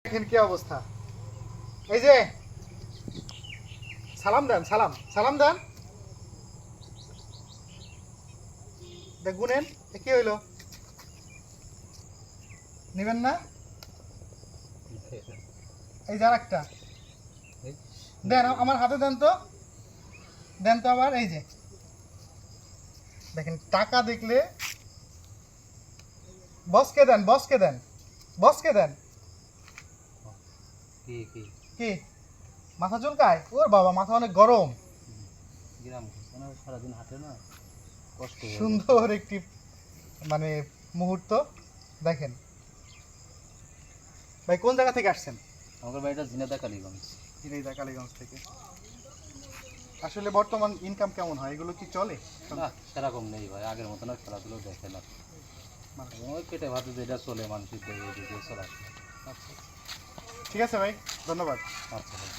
দেখেন কি অবস্থা। এই যে সালাম দেন, সালাম সালাম দেন। দেখুনেন কি হইলো, নিবেন না? এই যার একটা দেন, আমার হাতে দেন তো, দেন তো আবার। এই যে দেখেন টাকা দেখলে বসকে দেন, বসকে দেন, বসকে দেন। কি কি কি মাথা চুলকায়? ওর বাবা মাথা অনেক গরম। গ্রাম কোনো সারাদিন হাঁটে না, কষ্ট হয়ে যায়। সুন্দর একটি মানে মুহূর্ত। দেখেন ভাই কোন জায়গা থেকে আসছেন? আমাদের বাড়িটা ঝিনাইদহ কালীগঞ্জ। ঝিনাইদহ কালীগঞ্জ থেকে। আসলে বর্তমান ইনকাম কেমন হয়, এগুলো কি চলে? না সেরকম নেই ভাই, আগের মতো না, খেলাধুলো দেখে না। ওই পেটে ভাতে যেটা চলে মানুষের দিয়ে চলে আসে। আচ্ছা ঠিক আছে ভাই, ধন্যবাদ। আচ্ছা ভাই।